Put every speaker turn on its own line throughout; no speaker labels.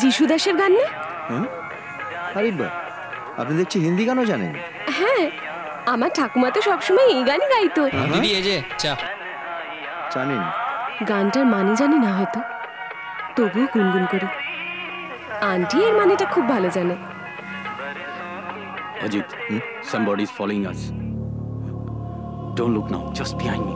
যিশু দাসের গান না?
আরে আপনি দেখছি হিন্দি গানও জানেন?
হ্যাঁ, আমার ঠাকুমা তো সবসময় এই গানই গাইতো।
দিদি এই যে চা।
জানেন?
গানটার মানে জানি না হয়তো, তবুও গুনগুন করি। আন্টি এর মানেটা খুব ভালো জানে।
Ajit, somebody is following us. Don't look now, just behind me.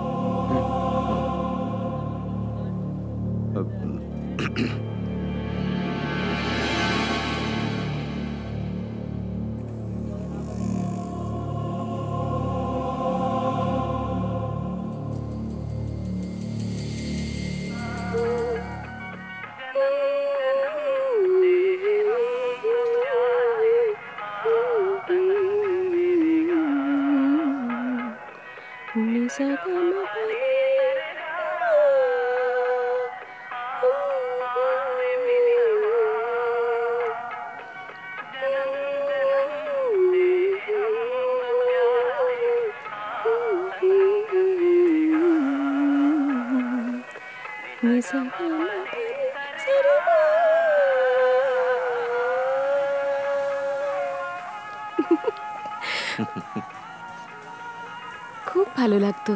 খুব ভালো লাগতো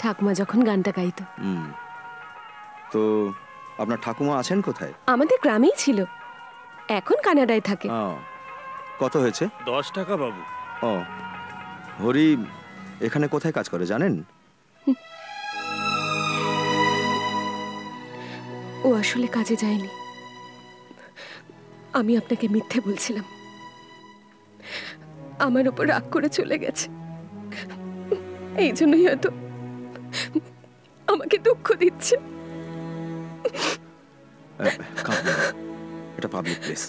ঠাকুমা যখন গানটা গাইতো।
তো আপনার ঠাকুমা আছেন কোথায়?
আমাদের গ্রামেই ছিল, এখন কানাডায় থাকে।
কত হয়েছে?
10 টাকা বাবু।
ও, হরি এখানে কোথায় কাজ করে জানেন?
ও আসলে কাজে যায়নি, আমি আপনাকে মিথ্যে বলছিলাম। আমার উপর রাগ করে চলে গেছে, এই জন্যই হয়তো আমাকে দুঃখ দিচ্ছে।
এটা পাবলিক প্লেস।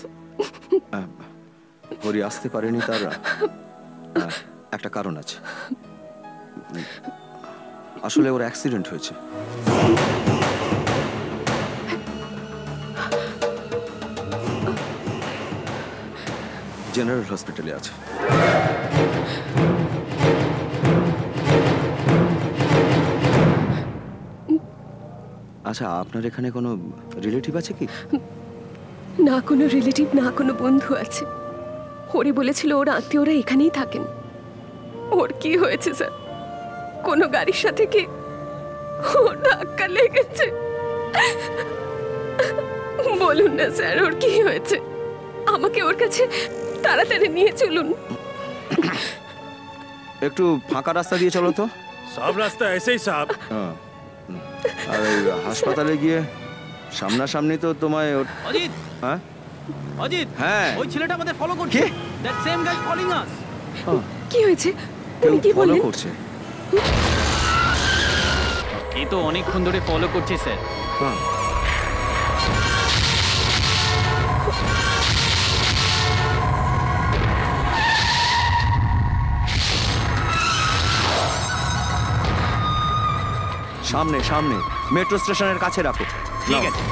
হরি আসতে পারেনি, তার একটা কারণ আছে। আসলে ওর অ্যাক্সিডেন্ট হয়েছে। জেনারেল হসপিটালে আছে। আচ্ছা, আপনার এখানে কোনো রিলেটিভ আছে কি?
না কোনো রিলেটিভ, না কোনো বন্ধু আছে। হরি বলেছিল ওর আত্মীয়রা এখানেই থাকেন। ওর কি হয়েছে স্যার? কোনো গাড়ির সাথে কি ওর ধাক্কা লেগেছে? বলুন না স্যার, ওর কি হয়েছে? আমাকে ওর কাছে তাড়াতাড়ি নিয়ে চলুন।
একটু ফাঁকা রাস্তা দিয়ে চলো তো।
সব রাস্তা এসেই সাহেব।
আর হাসপাতালে গিয়ে সামনাসামনি তো তোমায়।
অজিত,
হ্যাঁ
অজিত,
হ্যাঁ,
ওই ছেলেটা আমাদের ফলো করছে। দ্যাট সেম গাই ফলোইং আস।
কি হয়েছে?
কেউ
উনি কি
ফলো
বললেন?
করছে?
এই তো অনেকক্ষণ ধরে ফলো করছে স্যার।
হ্যাঁ, সামনে সামনে মেট্রো স্টেশনের কাছে রাখো।
ঠিক আছে।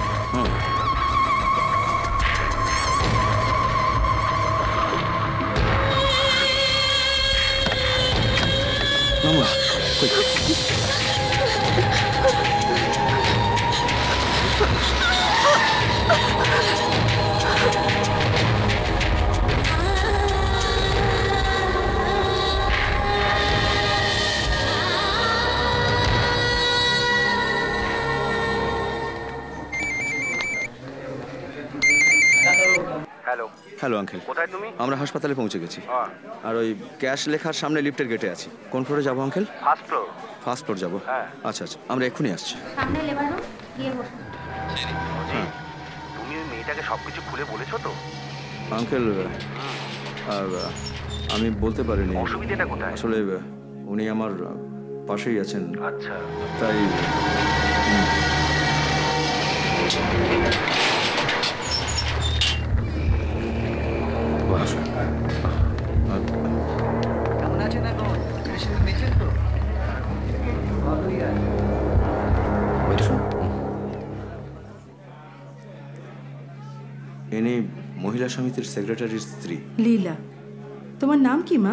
হ্যালো হ্যালো আঙ্কেল, কোথায় তুমি? আমরা হাসপাতালে পৌঁছে গেছি। আর ওই ক্যাশ লেখার সামনে লিফটের গেটে আছি। কোন ফ্লোরে যাবো uncle? First floor. First floor যাবো? আচ্ছা আচ্ছা, আমরা এক্ষুনি আসছি।
সামনে লেবার রুম, গিয়ে বসুন।
তুমি ওই মেয়েটাকে সবকিছু খুলে বলেছো তো?
আঙ্কেল, আমি বলতে পারিনি।
অসুবিধাটা কোথায়?
আসলে উনি আমার পাশেই আছেন।
আচ্ছা,
তাই
কেমন আছেন এখন? মেডিসিন নিচ্ছেন তো? ভালোই আছে।
ইনি মহিলা সমিতির সেক্রেটারির স্ত্রী
লীলা। তোমার নাম কি মা?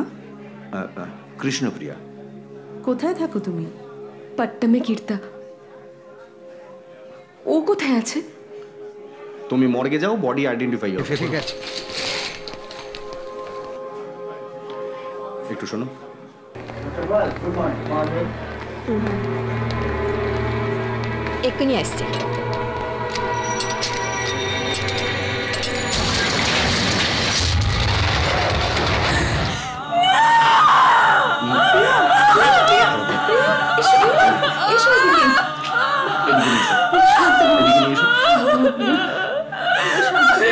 কৃষ্ণপ্রিয়া।
কোথায় থাকো তুমি?
পট্টমে কীর্তা। ও কোথায় আছে?
তুমি মর্গে যাও, বডি আইডেন্টিফাই হবে।
ঠিক আছে।
একটু শোনো।
এক্ষুনি আসছে।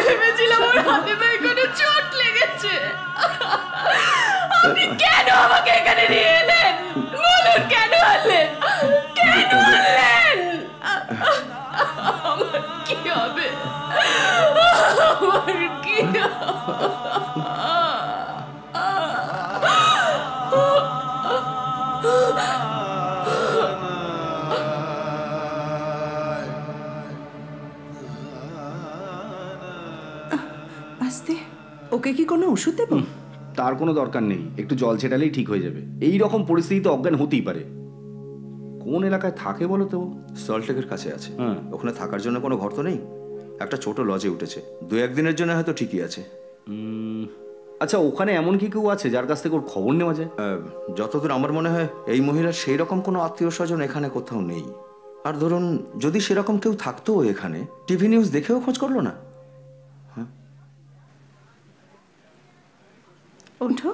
ভেবেছিলাম ওর হাতে পায়ে কোনো চোট লেগেছে। আপনি কেন আমাকে এখানে নিয়ে এলেন? বলুন কেন আনলেন? কেন আনলেন? আমার কি হবে? আমার কি
আস্তে, ওকে কি কোনো ওষুধ দেবো?
তার কোনো দরকার নেই, একটু জল ছেটালেই ঠিক হয়ে যাবে। এই রকম পরিস্থিতিতে অজ্ঞান হতেই পারে। কোন এলাকায় থাকে বলো তো?
সল্টলেকের কাছে আছে। ওখানে থাকার জন্য কোনো ঘর তো নেই, একটা ছোট লজে উঠেছে। 2-1 দিনের জন্য হয়তো ঠিকই আছে।
আচ্ছা, ওখানে এমন কি কেউ আছে যার কাছ থেকে ওর খবর নেওয়া যায়?
যতদূর আমার মনে হয় এই মহিলার সেই রকম কোনো আত্মীয় স্বজন এখানে কোথাও নেই। আর ধরুন যদি সেরকম কেউ থাকতো এখানে, টিভি নিউজ দেখেও খোঁজ করলো না।
ওঠো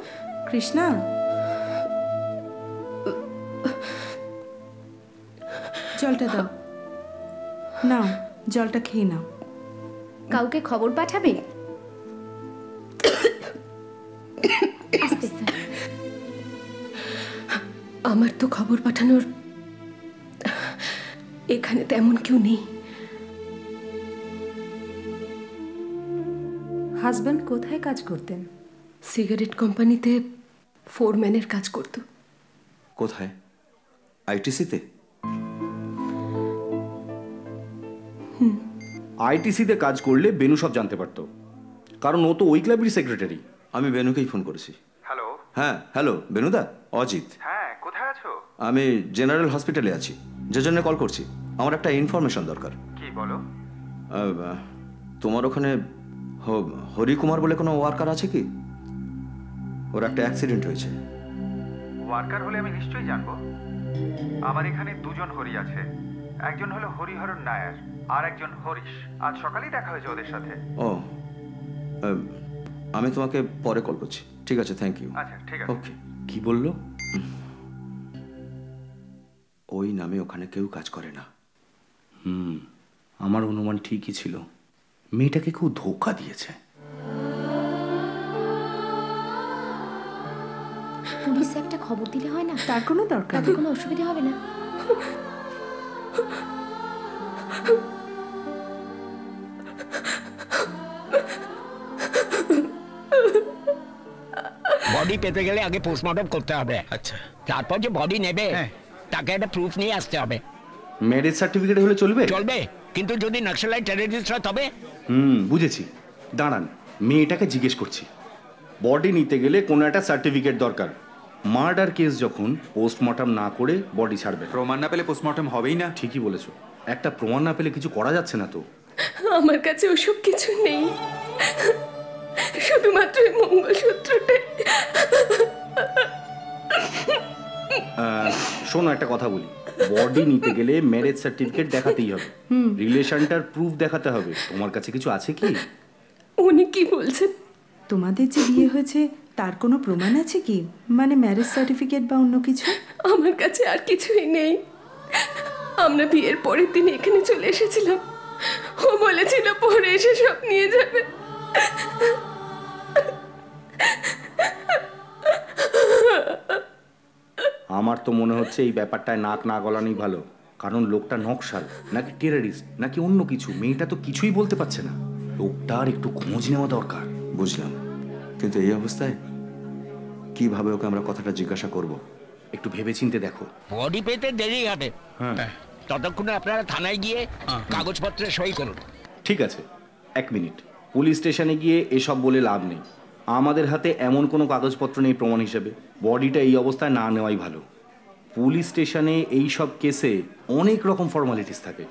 কৃষ্ণা। জলটা দাও, নাও জলটা খেয়ে নাও।
কাউকে খবর পাঠাবে?
আমার তো খবর পাঠানোর এখানে তেমন কেউ নেই।
হাজব্যান্ড কোথায় কাজ করতেন?
সিগারেট কোম্পানিতে ফোরম্যানের কাজ করত।
কোথায়? আইটিসিতে?
আইটিসিতে কাজ করলে বেনু সব জানতে পারতো, কারণ ও তো ওই ক্লাবের সেক্রেটারি।
আমি বেনুকেই ফোন করেছি।
হ্যালো।
হ্যাঁ হ্যালো বেনুদা, অজিত।
হ্যাঁ, কোথায় আছো?
আমি জেনারেল হসপিটালে আছি, যে জন্য কল করছি। আমার একটা ইনফরমেশন দরকার।
কি বলো?
তোমার ওখানে হরিকুমার বলে কোনো ওয়ার্কার আছে কি? ওর একটা অ্যাক্সিডেন্ট হয়েছে।
ওয়ার্কার হলে আমি নিশ্চয়ই জানবো। আমার এখানে 2 জন হরি আছে। একজন হলো হরিহরণ নায়ার, আর একজন হরিশ। আজ সকালেই দেখা হয়েছে ওদের সাথে।
ও, আমি তোমাকে পরে কল করছি। ঠিক আছে, থ্যাংক ইউ।
আচ্ছা ঠিক আছে।
ওকে।
কি বললো?
ওই নামে ওখানে কেউ কাজ করে না।
আমার অনুমান ঠিকই ছিল, মেয়েটাকে কেউ ধোঁকা দিয়েছে।
পুলিশে একটা খবর দিলে হয় না?
তার কোনো দরকার
তাতে কোনো অসুবিধা হবে না।
বডি পেতে গেলে আগে পোস্টমর্টম করতে হবে।
আচ্ছা,
তারপর যে বডি নেবে তাকে একটা প্রুফ নিয়ে আসতে হবে।
ম্যারেজ সার্টিফিকেট হলে চলবে?
চলবে, কিন্তু যদি নক্সালাইট টেররিস্ট হয় তবে?
বুঝেছি। দাঁড়ান, মেয়েটাকে জিজ্ঞেস করছি। বডি নিতে গেলে কোনো একটা সার্টিফিকেট দরকার। মার্ডার কেস যখন, পোস্টমর্টম না করে বডি ছাড়বে।
প্রমাণ না পেলে পোস্টমর্টম হবেই না।
ঠিকই বলেছো, একটা প্রমাণ না পেলে কিছু করা যাচ্ছে না তো।
আমার কাছে ওসব কিছু নেই, শুধুমাত্র এই মঙ্গলসূত্রটাই।
শোনো, একটা কথা বলি। বডি নিতে গেলে ম্যারেজ সার্টিফিকেট দেখাতেই হবে, রিলেশনটার প্রুফ দেখাতে হবে। তোমার কাছে কিছু আছে কি?
উনি কি বলছেন?
তোমাদের যে বিয়ে হয়েছে তার কোনো প্রমাণ আছে কি? মানে ম্যারেজ সার্টিফিকেট বা অন্য কিছু?
আমার কাছে আর কিছুই নেই। আমরা বিয়ের পরের দিন এখানে চলে এসেছিলাম। ও বলেছিল পরে এসে সব নিয়ে যাবে।
আমার তো মনে হচ্ছে এই ব্যাপারটায় নাক না গলানোই ভালো, কারণ লোকটা নকশাল নাকি টেররিস্ট নাকি অন্য কিছু, মেয়েটা তো কিছুই বলতে পারছে না। লোকটার একটু খোঁজ নেওয়া দরকার।
বুঝলাম, কিন্তু এই অবস্থায় কিভাবে ওকে আমরা কথাটা জিজ্ঞাসা করব?
একটু ভেবেচিন্তে দেখো।
বডি পেতে দেরি হবে, ততক্ষণে আপনারা থানায় গিয়ে কাগজপত্রে সই করুন।
ঠিক আছে, 1 মিনিট। পুলিশ স্টেশনে গিয়ে এসব বলে লাভ নেই। আমাদের হাতে এমন কোনো কাগজপত্র নেই প্রমাণ হিসেবে। বডিটা এই অবস্থায় না নেওয়াই ভালো। পুলিশ স্টেশনে এই সব কেসে অনেক রকম ফর্মালিটিস থাকে,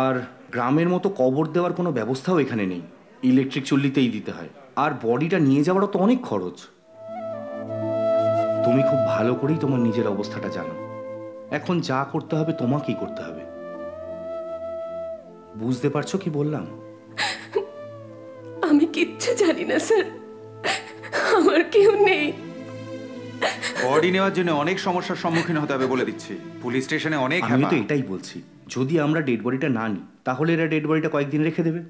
আর গ্রামের মতো কবর দেওয়ার কোনো ব্যবস্থাও এখানে নেই, ইলেকট্রিক চুল্লিতেই দিতে হয়। আর বডিটা নিয়ে যাওয়ারও তো অনেক খরচ। তুমি খুব ভালো করেই তোমার নিজের অবস্থাটা জানো। এখন যা করতে হবে তোমাকেই করতে হবে। বুঝতে পারছো কি বললাম?
আমি কিচ্ছু জানি না স্যার, আমার কেউ নেই।
বডি নেওয়ার জন্য অনেক সমস্যার সম্মুখীন হতে হবে বলে দিচ্ছি। পুলিশ স্টেশনে অনেক
আমি তো এটাই বলছি, যদি আমরা ডেড বডিটা না নিই তাহলে এরা ডেড বডিটা কয়েকদিন রেখে দেবে।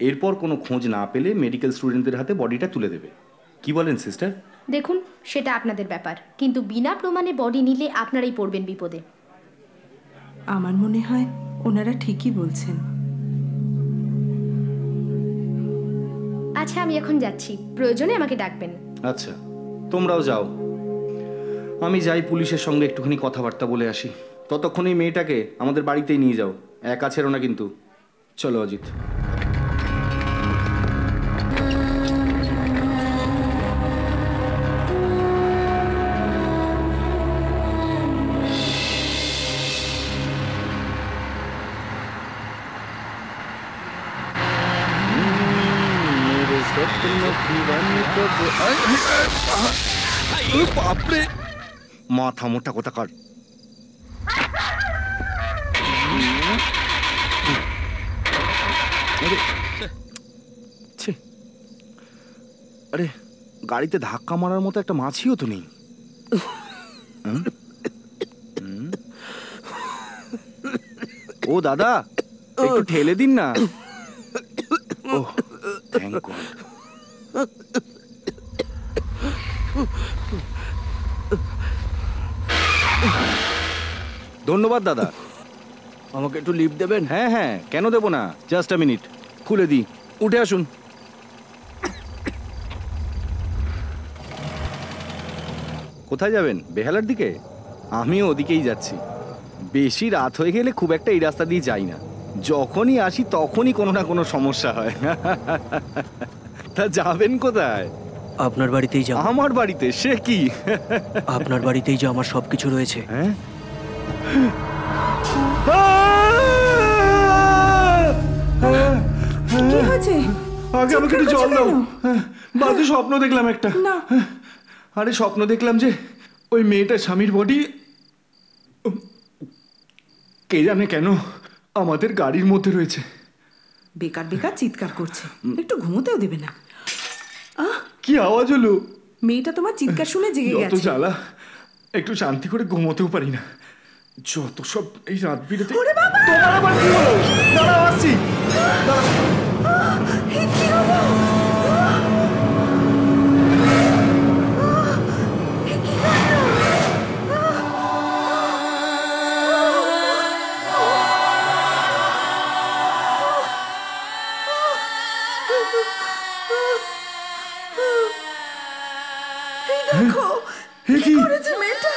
এরপর কোনো খোঁজ না পেলে মেডিকেল স্টুডেন্টদের হাতে বডিটা তুলে দেবে। কি বলেন সিস্টার?
দেখুন, সেটা আপনাদের ব্যাপার, কিন্তু বিনা প্রমাণে বডি নিলে আপনারাই পড়বেন বিপদে।
আমার মনে হয় ওনারা ঠিকই বলছেন।
আচ্ছা, আমি এখন যাচ্ছি, প্রয়োজনে আমাকে ডাকবেন।
আচ্ছা, তোমরাও যাও। আমি যাই পুলিশের সঙ্গে একটুখানি কথাবার্তা বলে আসি। ততক্ষণ এই মেয়েটাকে আমাদের বাড়িতেই নিয়ে যাও, একা ছেড়ো না কিন্তু। চলো অজিত। বাপরে, মাথা মোটা কোথাকার। আরে, গাড়িতে ধাক্কা মারার মতো একটা মাছিও তো নেই। ও দাদা, একটু ঠেলে দিন না। ও থ্যাংক গড। ধন্যবাদ দাদা। আমাকে একটু লিফট দেবেন? হ্যাঁ হ্যাঁ, কেন দেবো না। জাস্ট আ মিনিট, খুলে দিই। উঠে আসুন। কোথায় যাবেন? বেহালার দিকে? আমিও ওদিকেই যাচ্ছি। বেশি রাত হয়ে গেলে খুব একটা এই রাস্তা দিয়ে যাই না। যখনই আসি তখনই কোনো না কোনো সমস্যা হয়। তা যাবেন কোথায়?
আপনার বাড়িতেই যাও।
আমার বাড়িতে? সে কি?
আপনার বাড়িতেই যে আমার সবকিছু রয়েছে।
হ্যাঁ,
কি হয়েছে?
আগে আমাকে একটু জল দাও। বাজে স্বপ্ন দেখলাম একটা।
না,
আরে স্বপ্ন দেখলাম যে ওই মেয়েটার স্বামীর বডি কে জানে কেন আমাদের গাড়ির মধ্যে রয়েছে।
বেকার বেকার চিৎকার করছে, একটু ঘুমোতেও দেবে না।
কি আওয়াজ হলো?
মেয়েটা তোমার চিৎকার শুনে জেগে
যত
গেছে।
জ্বালা, একটু শান্তি করে ঘুমোতেও পারি না। যত সব এই রাত বিরেতে। তোমার আবার কি হলো? দাঁড়াও, আসছি।
দেখো কি করেছে মেয়েটা।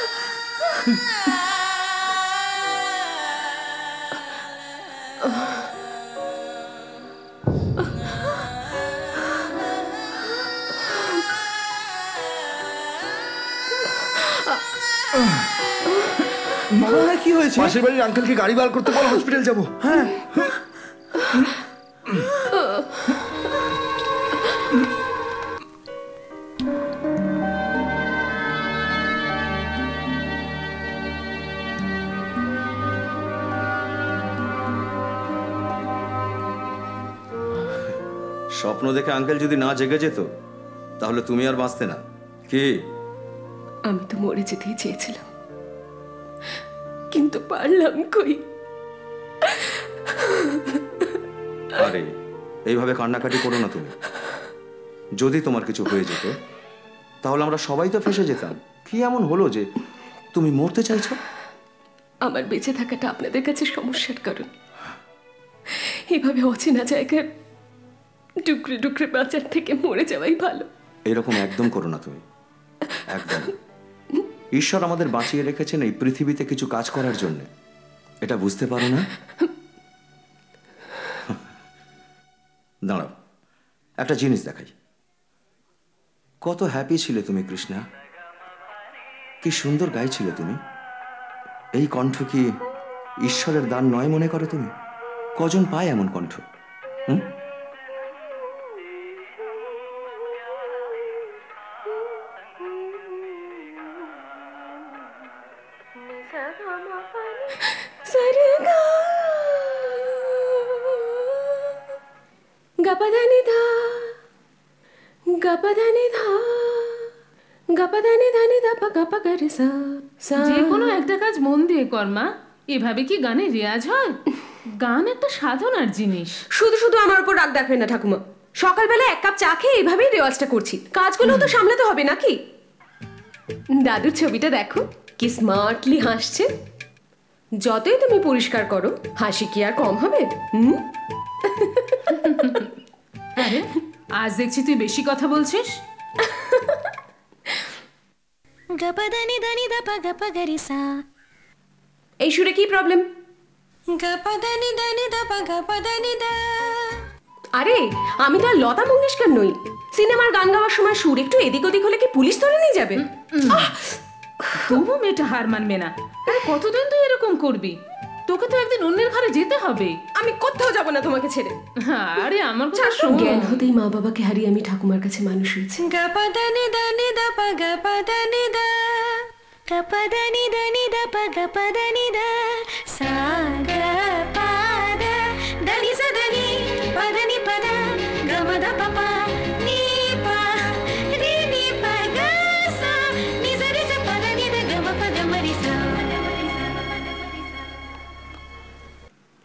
কি হয়েছে? পাশের বাড়ির আঙ্কেলকে গাড়ি বার করতে বলো, হসপিটাল যাবো। হ্যাঁ,
স্বপ্ন দেখে আঙ্কেল যদি না জেগে যেত তাহলে তুমি আর বাঁচতে না। কি?
আমি তো মরে যেতেই চেয়েছিলাম, কিন্তু পারলাম কই।
আরে এইভাবে কান্নাকাটি করো না তুমি। যদি তোমার কিছু হয়ে যেত তাহলে আমরা সবাই তো ফেঁসে যেতাম। কি এমন হলো যে তুমি মরতে চাইছো?
আমার বেঁচে থাকাটা আপনাদের কাছে সমস্যার কারণ। এভাবে অচেনা জায়গার টুকরে টুকরে বাঁচার থেকে মরে যাওয়াই ভালো।
এরকম একদম করো না তুমি, একদম। ঈশ্বর আমাদের বাঁচিয়ে রেখেছেন এই পৃথিবীতে কিছু কাজ করার জন্য। এটা বুঝতে পারো না? দাঁড়াও, একটা জিনিস দেখাই। কত হ্যাপি ছিলে তুমি কৃষ্ণা, কি সুন্দর গাইছিলে তুমি। এই কণ্ঠ কি ঈশ্বরের দান নয় মনে করো তুমি? কজন পায় এমন কণ্ঠ? হুম?
গপদানি ধা গপদানি ধা গপদানি ধানি ধা পা গপ গরে সা।
যে কোনো একটা কাজ মন দিয়ে কর মা, এভাবে কি গানে রেয়াজ হয়? গান একটা সাধনার জিনিস।
শুধু শুধু আমার উপর রাগ দেখবেন না ঠাকুমা। সকালবেলা এক কাপ চা খেয়ে এইভাবেই রেওয়াজটা করছি। কাজগুলো তো সামলাতে হবে নাকি? দাদুর ছবিটা দেখো, কি স্মার্টলি হাসছে। যতই তুমি পরিষ্কার করো, হাসি কি আর কম হবে?
আরে আজ দেখছি তুই বেশি কথা বলছিস।
এই সুরে কি প্রবলেম? আরে আমি তো আর লতা মঙ্গেশকর নই। সিনেমার গান গাওয়ার সময় সুর একটু এদিক ওদিক হলে কি পুলিশ ধরে নিয়ে যাবে?
তবু মেয়েটা হার মানবে না। আরে কতদিন তুই এরকম করবি? তোকে তো একদিন অন্যের ঘরে যেতে হবে।
আমি কোথাও যাব না তোমাকে ছেড়ে।
আরে আমার
জ্ঞান হতেই মা বাবাকে হারিয়ে আমি ঠাকুমার কাছে মানুষ হয়েছি।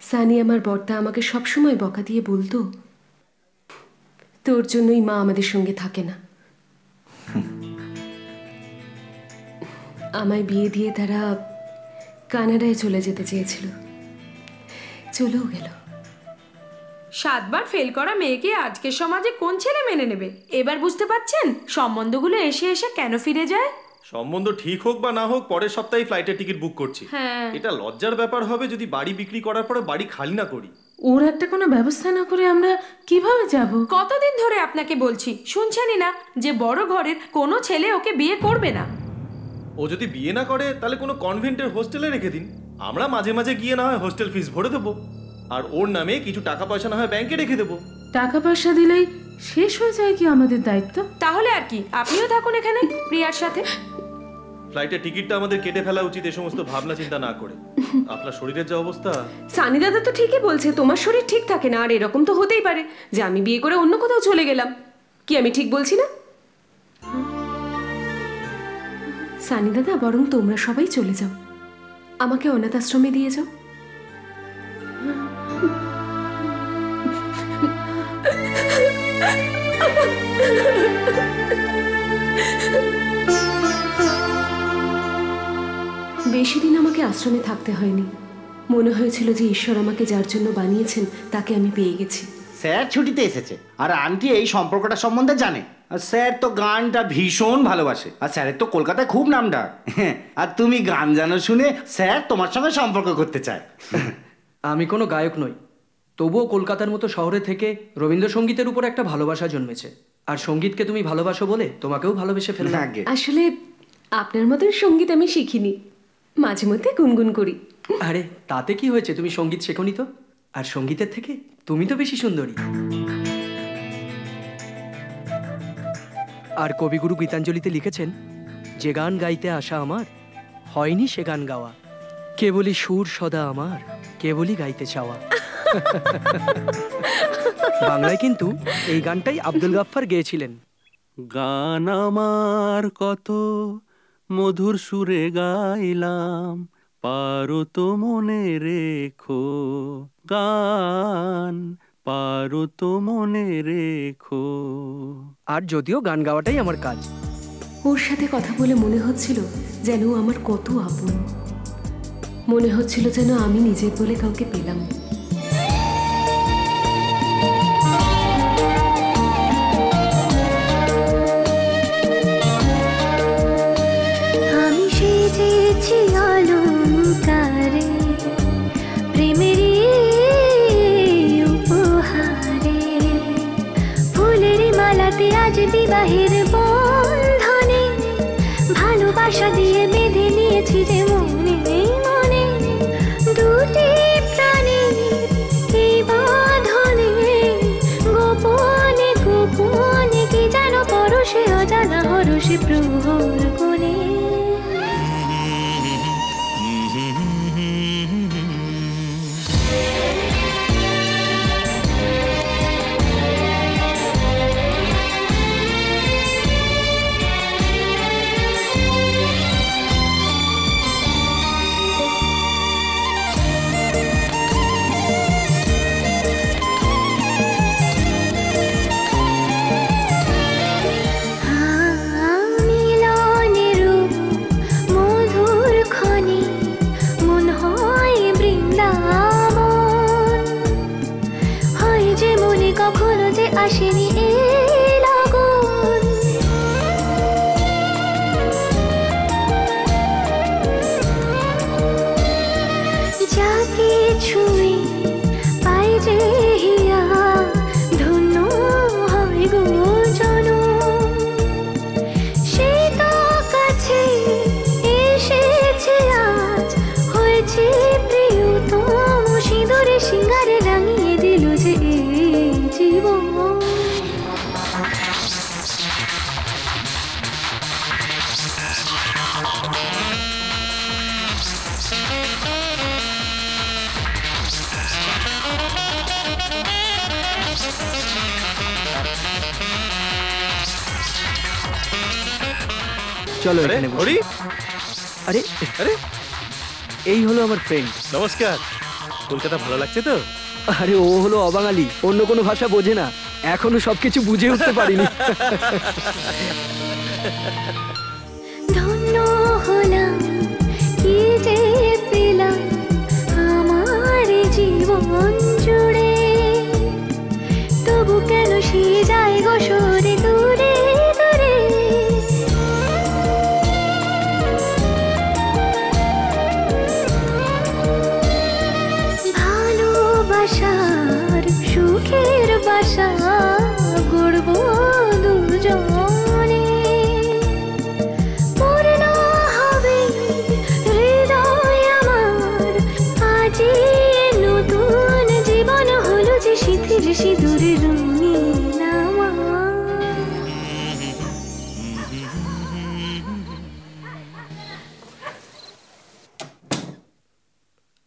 সানি আমার বড়টা আমাকে সবসময় বকা দিয়ে বলতো, তোর জন্যই মা আমাদের সঙ্গে থাকে না। আমায় বিয়ে দিয়ে তারা কানাডায় চলে যেতে চেয়েছিল, চলেও গেল।
7 বার ফেল করা মেয়েকে আজকের সমাজে কোন ছেলে মেনে নেবে? এবার বুঝতে পারছেন সম্বন্ধগুলো এসে এসে কেন ফিরে যায়?
সম্বন্ধ ঠিক হোক বা না হোক, পরের সপ্তাহে ফ্লাইটের টিকিট বুক করছি।
হ্যাঁ,
এটা লজ্জার ব্যাপার হবে যদি বাড়ি বিক্রি করার পরে বাড়ি খালি না করি।
ওর একটা কোনো ব্যবস্থা না করে আমরা কিভাবে যাব?
কতদিন ধরে আপনাকে বলছি, শুনছেনই না যে বড় ঘরের কোনো ছেলে ওকে বিয়ে করবে না।
ও যদি বিয়ে না করে তাহলে কোনো কনভেন্টের হোস্টেলে রেখে দিন, আমরা মাঝে মাঝে গিয়ে না হয় হোস্টেল ফিস ভরে দেবো, আর ওর নামে কিছু টাকা পয়সা না হয় ব্যাংকে রেখে দেবো।
টাকা পয়সা দিলেই শেষ হয়ে যায় কি আমাদের দায়িত্ব?
তাহলে আর কি, আপনিও থাকুন এখানে প্রিয়ার সাথে।
ফ্লাইটের টিকিটটা আমাদের কেটে ফেলা উচিত এই সমস্ত ভাবনা চিন্তা না করে। আপনার শরীরের যে অবস্থা।
সানি দাদা তো ঠিকই বলছে, তোমার শরীর ঠিক থাকে না, আর এরকম তো হতেই পারে যে আমি বিয়ে করে অন্য কোথাও চলে গেলাম। কি আমি ঠিক বলছি না? সানি দাদা, বরং তোমরা সবাই চলে যাও, আমাকে অনাথ আশ্রমে দিয়ে যাও। বেশি দিন আমাকে আশ্রমে থাকতে হয়নি। মনে হয়েছিল যে ঈশ্বর আমাকে যার জন্য বানিয়েছেন তাকে আমি পেয়ে গেছি।
স্যার ছুটিতে এসেছে আর আন্টি এই সম্পর্কটা সম্বন্ধে জানে। আর স্যার তো গানটা ভীষণ ভালোবাসে, আর স্যারের তো কলকাতায় খুব নাম ডাক। আর তুমি গান জানো শুনে স্যার তোমার সঙ্গে সম্পর্ক করতে চায়।
আমি কোনো গায়ক নই, তবুও কলকাতার মতো শহরে থেকে রবীন্দ্রসঙ্গীতের উপর একটা ভালোবাসা জন্মেছে। আর সঙ্গীতকে তুমি ভালোবাসো বলে তোমাকেও ভালোবেসে ফেললাম।
আসলে আপনার মতন সঙ্গীত আমি শিখিনি, মাঝে মধ্যে গুনগুন করি।
আরে তাতে কি হয়েছে, তুমি সঙ্গীত শেখোনি তো? আর সঙ্গীতের থেকে তুমি তো বেশি সুন্দরী। আর কবিগুরু গীতাঞ্জলিতে লিখেছেন, যে গান গাইতে আসা আমার হয়নি সে গান গাওয়া, কেবলই সুর সদা আমার, কেবলই গাইতে চাওয়া। বাংলায় কিন্তু এই গানটাই আব্দুল গাফফার গেয়েছিলেন।
গান আমার কত মধুর সুরে গাইলাম, পারো তো মনে রেখো, গান পারো তো মনে রেখো।
আর যদিও গান গাওয়াটাই আমার কাজ।
ওর সাথে কথা বলে মনে হচ্ছিল যেন আমার কত আপন, মনে হচ্ছিল যেন আমি নিজের বলে কাউকে পেলাম।
আমি সেজেছি অলংকারে, প্রেমেরই উপহারে, ফুলের মালাতে আজ বিবাহের বন্ধনে, ভালোবাসা দিয়ে বেঁধে নিয়েছি যে মনে মনে, দুটি প্রাণী
চলো এখানে বসি।
হরি
আরে
আরে
এই হলো আমার ফ্রেন্ড।
নমস্কার। কলকাতা ভালো লাগছে তো?
আরে ও হলো অবাঙালি, অন্য কোনো ভাষা বোঝে না, এখনো সবকিছু বুঝে উঠতে পারিনি।
ধন্য হলাম কি যে পেলাম আমার জীবন জুড়ে, তবু কেন সে যায় গো সরে দূরে দূরে। ভালোবাসার সুখের বাসা গড়ব দুজনে, পূর্ণ হবে হৃদয় আমার, আজি নতুন জীবন হলো যে শিথির সিঁদুরে রঙিন আমার।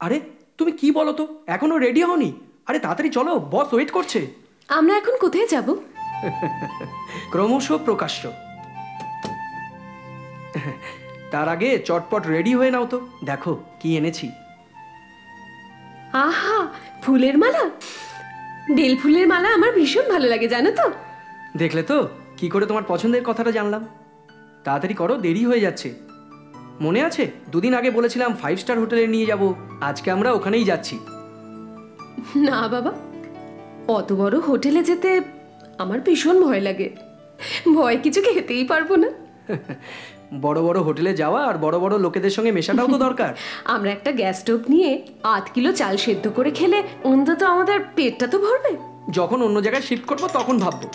আরে তুমি কি বলো তো, এখনো রেডি হওনি? আরে তাড়াতাড়ি চলো, বস ওয়েট করছে।
আমরা এখন কোথায় যাব?
ক্রমশ প্রকাশ্য। তার আগে চটপট রেডি হয়ে নাও তো, দেখো কি এনেছি।
আহা, ফুলের মালা। বেল ফুলের মালা আমার ভীষণ ভালো লাগে, জানো তো।
দেখলে তো কি করে তোমার পছন্দের কথাটা জানলাম। তাড়াতাড়ি করো, দেরি হয়ে যাচ্ছে। মনে আছে দুদিন আগে বলেছিলাম 5 স্টার হোটেলে নিয়ে যাব, আজকে আমরা ওখানেই যাচ্ছি।
না বাবা, অত বড় হোটেলে যেতে আমার ভীষণ ভয় লাগে। ভয় কিছু খেতেই পারবো না।
বড় বড় হোটেলে যাওয়া আর বড় বড় লোকেদের সঙ্গে মেশাটাও তো দরকার।
আমরা একটা গ্যাস স্টোভ নিয়ে 8 কিলো চাল সেদ্ধ করে খেলে অন্তত আমাদের পেটটা তো ভরবে।
যখন অন্য জায়গায় শিফট করবো তখন ভাববো।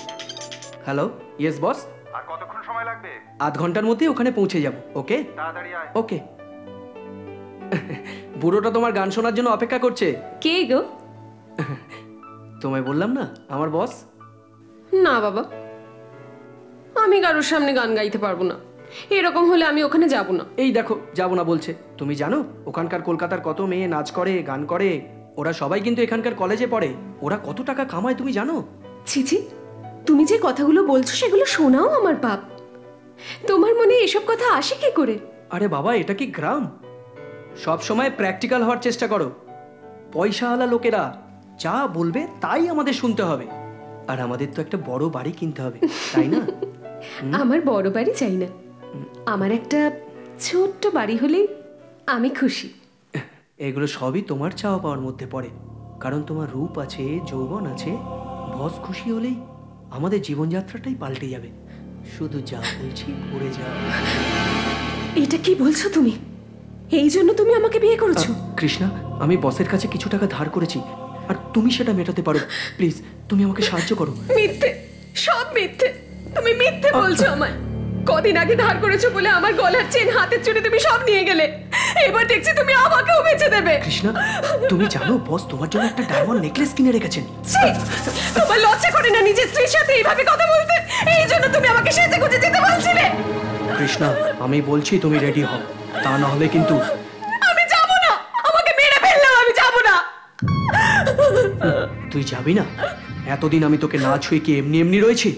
Hello, yes boss.
আর কতক্ষণ সময় লাগবে?
আধ ঘন্টার মধ্যে ওখানে পৌঁছে যাব। ওকে,
তাড়াতাড়ি আয়।
ওকে। বুড়োটা তোমার গান শোনার জন্য অপেক্ষা করছে।
কে গো?
তোমায় বললাম না, আমার বস।
না বাবা, আমি কারোর সামনে গান গাইতে পারবো না। এরকম হলে আমি ওখানে যাব না।
এই দেখো, যাব না বলছে। তুমি জানো ওখানকার কলকাতার কত মেয়ে নাচ করে, গান করে? ওরা সবাই কিন্তু এখানকার কলেজে পড়ে। ওরা কত টাকা কামায় তুমি জানো?
ছিছি, তুমি যে কথাগুলো বলছো সেগুলো শোনাও আমার পাপ। তোমার মনে এসব কথা আসে কি করে?
আরে বাবা, এটা কি গ্রাম? সব সময় প্র্যাকটিক্যাল হওয়ার চেষ্টা করো। পয়সাওয়ালা লোকেরা যা বলবে তাই আমাদের শুনতে হবে। আর আমাদের তো একটা বড় বাড়ি কিনতে হবে, তাই না?
আমার বড় বাড়ি চাই না, আমার একটা ছোট্ট বাড়ি হলেই আমি খুশি।
এগুলো সবই তোমার চাওয়া পাওয়ার মধ্যে পড়ে, কারণ তোমার রূপ আছে, যৌবন আছে। বস খুশি হলেই আমাদের জীবনযাত্রাটাই পাল্টে যাবে। শুধু যা বলছি করে যাও।
এটা কি বলছো তুমি? এই জন্য তুমি আমাকে বিয়ে করেছো?
কৃষ্ণা, আমি বসের কাছে কিছু টাকা ধার করেছি, আর তুমি সেটা মেটাতে পারো। প্লিজ তুমি আমাকে সাহায্য করো।
মিথ্যে, সব মিথ্যে। তুমি মিথ্যে বলছো আমায়। কদিন আগে ধার করেছো বলে আমার গলার চেন, হাতের চুড়ি তুমি সব নিয়ে গেলে। এবার দেখছি তুমি আমাকেও বেচে দেবে।
কৃষ্ণা, তুমি জানো বস তোমার জন্য একটা ডায়মন্ড নেকলেস কিনে রেখেছেন।
তোমার লজ্জা করে না নিজের স্ত্রীর সাথে এইভাবে কথা বলতে? এই জন্য তুমি আমাকে সেজে গুজে যেতে বলছিলে।
কৃষ্ণা, আমি বলছি তুমি রেডি হও, তা না হলে কিন্তু
আমি যাব না। আমাকে মেরে ফেললেও আমি যাব না।
তুই যাবি না? এতদিন আমি তোকে না ছুঁয়ে কি এমনি এমনি রয়েছি?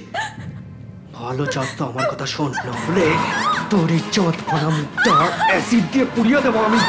ভালো চাস তো আমার কথা শোন, না হলে তোর ইজ্জত ভরা মুখটা অ্যাসিড দিয়ে পুড়িয়ে দেবো আমি।